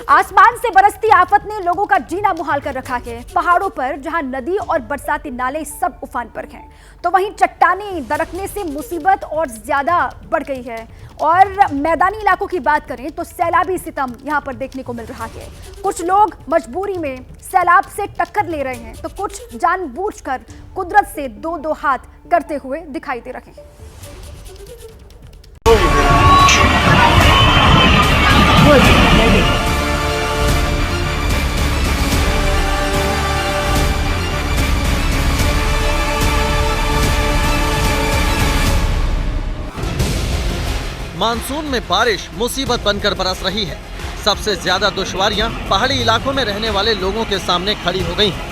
आसमान से बरसती आफत ने लोगों का जीना मुहाल कर रखा है। पहाड़ों पर जहां नदी और बरसाती नाले सब उफान पर हैं, तो वहीं चट्टानें दरकने से मुसीबत और ज्यादा बढ़ गई है। और मैदानी इलाकों की बात करें तो सैलाबी सितम यहां पर देखने को मिल रहा है। कुछ लोग मजबूरी में सैलाब से टक्कर ले रहे हैं, तो कुछ जानबूझकर कुदरत से दो दो हाथ करते हुए दिखाई दे रहे हैं। मानसून में बारिश मुसीबत बनकर बरस रही है। सबसे ज्यादा दुश्वारियां पहाड़ी इलाकों में रहने वाले लोगों के सामने खड़ी हो गई हैं।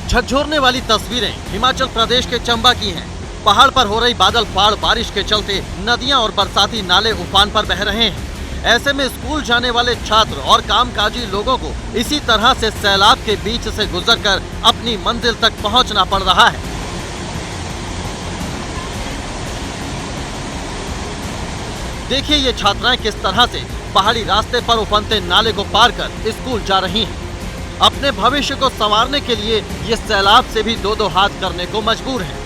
झकझोरने वाली तस्वीरें हिमाचल प्रदेश के चंबा की हैं। पहाड़ पर हो रही बादल फाड़ बारिश के चलते नदियां और बरसाती नाले उफान पर बह रहे हैं। ऐसे में स्कूल जाने वाले छात्र और कामकाजी लोगों को इसी तरह से सैलाब के बीच से गुजरकर अपनी मंजिल तक पहुंचना पड़ रहा है। देखिए ये छात्राएं किस तरह से पहाड़ी रास्ते पर उफनते नाले को पार कर स्कूल जा रही हैं। अपने भविष्य को संवारने के लिए ये सैलाब से भी दो दो हाथ करने को मजबूर हैं।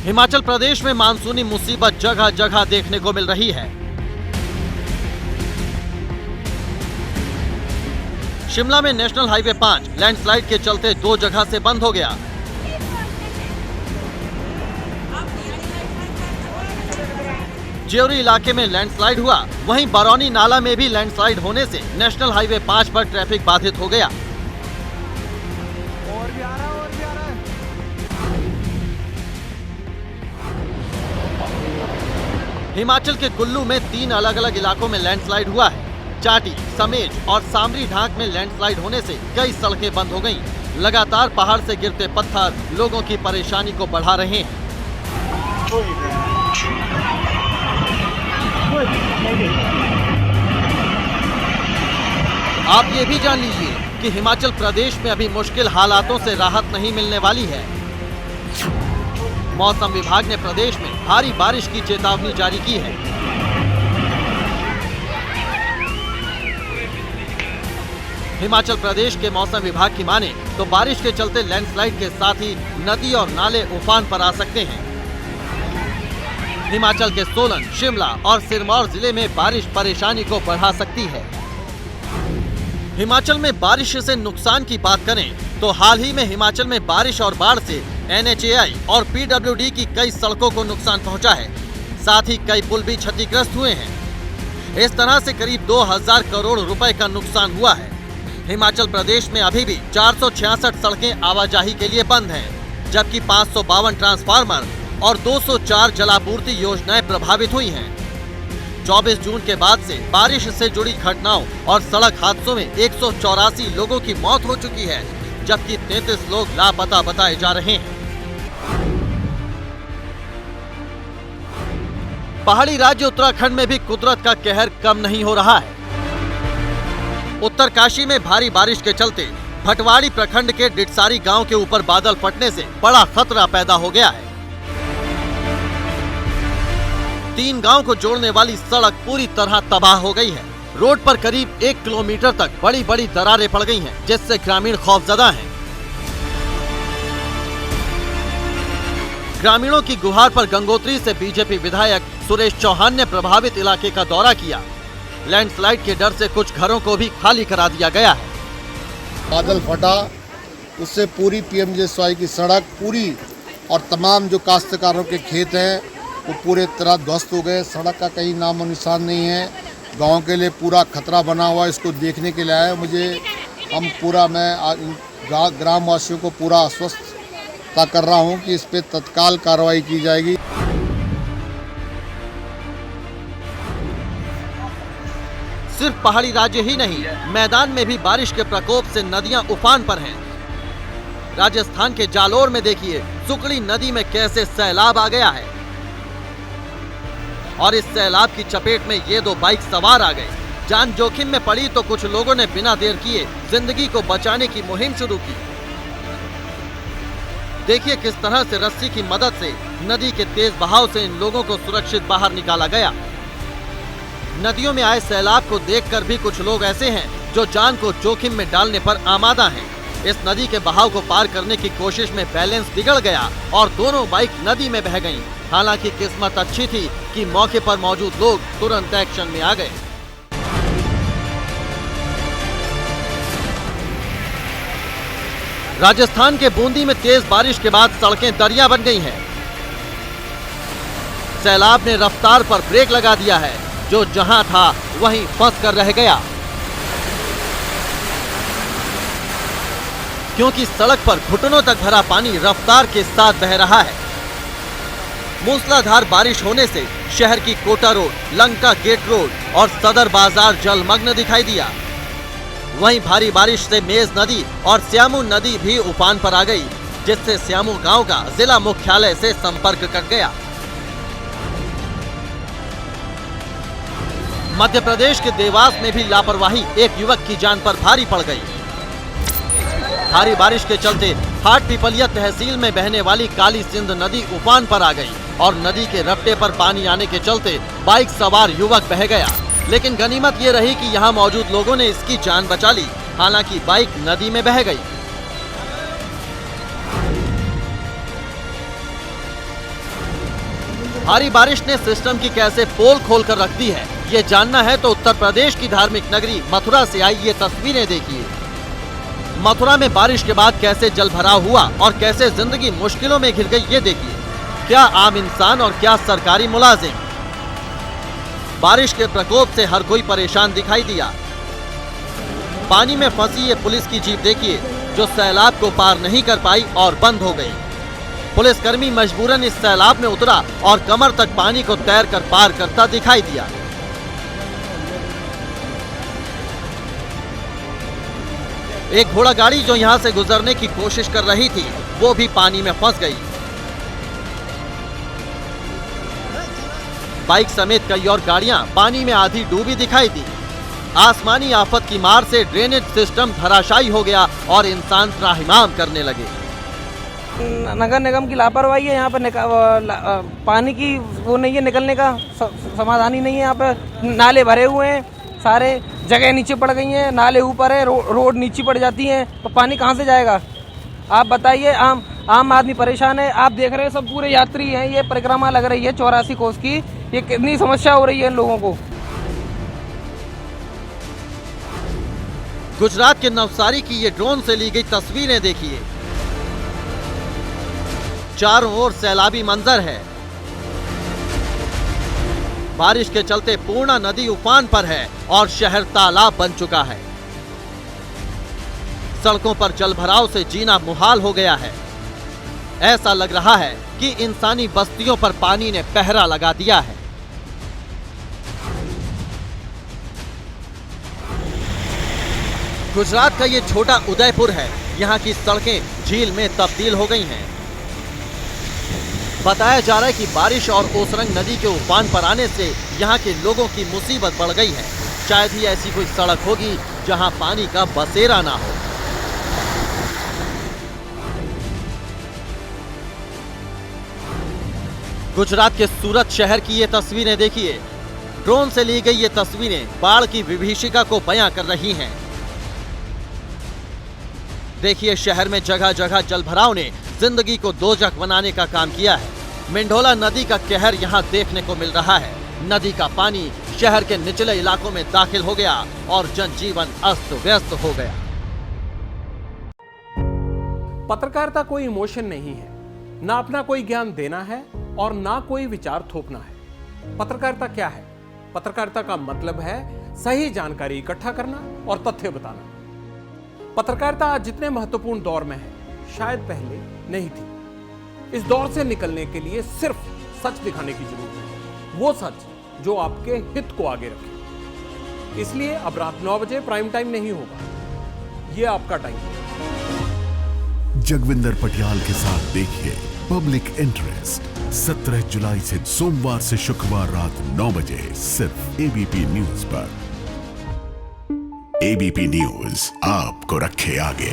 हिमाचल प्रदेश में मानसूनी मुसीबत जगह जगह देखने को मिल रही है। शिमला में नेशनल हाईवे 5 लैंडस्लाइड के चलते दो जगह से बंद हो गया। ज्योरी इलाके में लैंडस्लाइड हुआ, वहीं बरौनी नाला में भी लैंडस्लाइड होने से नेशनल हाईवे 5 पर ट्रैफिक बाधित हो गया। और भी आ रहा है। हिमाचल के कुल्लू में 3 अलग अलग इलाकों में लैंडस्लाइड हुआ है। चाटी, समेज और सामरी ढाक में लैंडस्लाइड होने से कई सड़कें बंद हो गईं। लगातार पहाड़ से गिरते पत्थर लोगों की परेशानी को बढ़ा रहे हैं। आप ये भी जान लीजिए कि हिमाचल प्रदेश में अभी मुश्किल हालातों से राहत नहीं मिलने वाली है। मौसम विभाग ने प्रदेश में भारी बारिश की चेतावनी जारी की है। हिमाचल प्रदेश के मौसम विभाग की माने तो बारिश के चलते लैंडस्लाइड के साथ ही नदी और नाले उफान पर आ सकते हैं। हिमाचल के सोलन, शिमला और सिरमौर जिले में बारिश परेशानी को बढ़ा सकती है। हिमाचल में बारिश से नुकसान की बात करें तो हाल ही में हिमाचल में बारिश और बाढ़ से NHAI और PWD की कई सड़कों को नुकसान पहुंचा है। साथ ही कई पुल भी क्षतिग्रस्त हुए हैं। इस तरह से करीब 2000 करोड़ रुपए का नुकसान हुआ है। हिमाचल प्रदेश में अभी भी 466 सड़कें आवाजाही के लिए बंद हैं, जबकि 552 ट्रांसफार्मर और 204 जलापूर्ति योजनाएं प्रभावित हुई हैं। 24 जून के बाद से बारिश से जुड़ी घटनाओं और सड़क हादसों में 184 लोगों की मौत हो चुकी है, जबकि 33 लोग लापता बताए जा रहे हैं। पहाड़ी राज्य उत्तराखंड में भी कुदरत का कहर कम नहीं हो रहा है। उत्तरकाशी में भारी बारिश के चलते भटवाड़ी प्रखंड के डिडसारी गांव के ऊपर बादल फटने से बड़ा खतरा पैदा हो गया है। 3 गांव को जोड़ने वाली सड़क पूरी तरह तबाह हो गई है। रोड पर करीब 1 किलोमीटर तक बड़ी बड़ी दरारें पड़ गई हैं, जिससे ग्रामीण खौफजदा हैं। ग्रामीणों की गुहार पर गंगोत्री से बीजेपी विधायक सुरेश चौहान ने प्रभावित इलाके का दौरा किया। लैंडस्लाइड के डर से कुछ घरों को भी खाली करा दिया गया है। बादल फटा, उससे पूरी PMJSY की सड़क पूरी और तमाम जो काश्तकारों के खेत हैं वो पूरे तरह ध्वस्त हो गए। सड़क का कहीं नामो निशान नहीं है। गांव के लिए पूरा खतरा बना हुआ है। इसको देखने के लिए आए मैं ग्राम वासियों को पूरा आश्वस्त कर रहा हूं कि इस पे तत्काल कार्रवाई की जाएगी। सिर्फ पहाड़ी राज्य ही नहीं, मैदान में भी बारिश के प्रकोप से नदियां उफान पर हैं। राजस्थान के जालोर में देखिए सुकड़ी नदी में कैसे सैलाब आ गया है और इस सैलाब की चपेट में ये 2 बाइक सवार आ गए। जान जोखिम में पड़ी तो कुछ लोगों ने बिना देर किए जिंदगी को बचाने की मुहिम शुरू की। देखिए किस तरह से रस्सी की मदद से नदी के तेज बहाव से इन लोगों को सुरक्षित बाहर निकाला गया। नदियों में आए सैलाब को देखकर भी कुछ लोग ऐसे हैं जो जान को जोखिम में डालने पर आमादा हैं। इस नदी के बहाव को पार करने की कोशिश में बैलेंस बिगड़ गया और दोनों बाइक नदी में बह गईं। हालांकि किस्मत अच्छी थी कि मौके पर मौजूद लोग तुरंत एक्शन में आ गए। राजस्थान के बूंदी में तेज बारिश के बाद सड़कें दरिया बन गई हैं। सैलाब ने रफ्तार पर ब्रेक लगा दिया है, जो जहां था वहीं फंस कर रह गया, क्योंकि सड़क पर घुटनों तक भरा पानी रफ्तार के साथ बह रहा है। मूसलाधार बारिश होने से शहर की Kota road, Lanka gate road और सदर बाजार जलमग्न दिखाई दिया। वहीं भारी बारिश से मेज नदी और श्यामू नदी भी उफान पर आ गई, जिससे श्यामू गांव का जिला मुख्यालय से संपर्क कट गया। मध्य प्रदेश के देवास में भी लापरवाही एक युवक की जान पर भारी पड़ गई। भारी बारिश के चलते हाट पिपलिया तहसील में बहने वाली काली सिंध नदी उफान पर आ गई और नदी के रपटे पर पानी आने के चलते बाइक सवार युवक बह गया। लेकिन गनीमत ये रही कि यहाँ मौजूद लोगों ने इसकी जान बचा ली। हालांकि बाइक नदी में बह गई। भारी बारिश ने सिस्टम की कैसे पोल खोल कर रख दी है, ये जानना है तो उत्तर प्रदेश की धार्मिक नगरी मथुरा से आई ये तस्वीरें देखिए। मथुरा में बारिश के बाद कैसे जलभराव हुआ और कैसे जिंदगी मुश्किलों में घिर गई, ये देखिए। क्या आम इंसान और क्या सरकारी मुलाजिम। बारिश के प्रकोप से हर कोई परेशान दिखाई दिया। पानी में फंसी ये पुलिस की जीप देखिए, जो सैलाब को पार नहीं कर पाई और बंद हो गई। पुलिसकर्मी मजबूरन इस सैलाब में उतरा और कमर तक पानी को तैरकर पार करता दिखाई दिया। एक घोड़ा गाड़ी जो यहां से गुजरने की कोशिश कर रही थी, वो भी पानी में फंस गई। बाइक समेत कई और गाड़ियां पानी में आधी डूबी दिखाई दी। आसमानी आफत की मार से ड्रेनेज सिस्टम धराशायी हो गया और इंसान त्राहिमाम करने लगे। नगर निगम की लापरवाही है। यहाँ पर पानी की वो नहीं है, निकलने का समाधान ही नहीं है। यहाँ पे नाले भरे हुए हैं, सारे जगह नीचे पड़ गई हैं, नाले ऊपर है, रोड नीचे पड़ जाती है, तो पानी कहाँ से जाएगा आप बताइए। आम आदमी परेशान है। आप देख रहे हैं सब पूरे यात्री हैं, ये परिक्रमा लग रही है 84 कोस की। ये कितनी समस्या हो रही है इन लोगों को। गुजरात के नवसारी की ये ड्रोन से ली गई तस्वीरें देखिए। चारों ओर सैलाबी मंजर है। बारिश के चलते पूर्णा नदी उफान पर है और शहर तालाब बन चुका है। सड़कों पर जलभराव से जीना मुहाल हो गया है। ऐसा लग रहा है कि इंसानी बस्तियों पर पानी ने पहरा लगा दिया है। गुजरात का ये छोटा उदयपुर है। यहाँ की सड़कें झील में तब्दील हो गई हैं। बताया जा रहा है कि बारिश और ओसरंग नदी के उफान पर आने से यहाँ के लोगों की मुसीबत बढ़ गई है। शायद ही ऐसी कोई सड़क होगी जहाँ पानी का बसेरा ना हो। गुजरात के सूरत शहर की ये तस्वीरें देखिए। ड्रोन से ली गई ये तस्वीरें बाढ़ की विभीषिका को बयां कर रही हैं। देखिए, शहर में जगह जगह जलभराव ने जिंदगी को दोजख बनाने का काम किया है। मेंढोला नदी का कहर यहाँ देखने को मिल रहा है। नदी का पानी शहर के निचले इलाकों में दाखिल हो गया और जनजीवन अस्त व्यस्त हो गया। पत्रकारिता कोई इमोशन नहीं है, ना अपना कोई ज्ञान देना है और ना कोई विचार थोपना है। पत्रकारिता क्या है? पत्रकारिता का मतलब है सही जानकारी इकट्ठा करना और तथ्य बताना। पत्रकारिता आज जितने महत्वपूर्ण दौर में है, शायद पहले नहीं थी। इस दौर से निकलने के लिए सिर्फ सच दिखाने की जरूरत है, वो सच जो आपके हित को आगे रखे। इसलिए अब रात 9 बजे प्राइम टाइम नहीं होगा, ये आपका टाइम है। जगविंदर पटियाल के साथ देखिए पब्लिक इंटरेस्ट 17 जुलाई से सोमवार से शुक्रवार रात 9 बजे सिर्फ एबीपी न्यूज पर। एबीपी न्यूज आपको रखे आगे।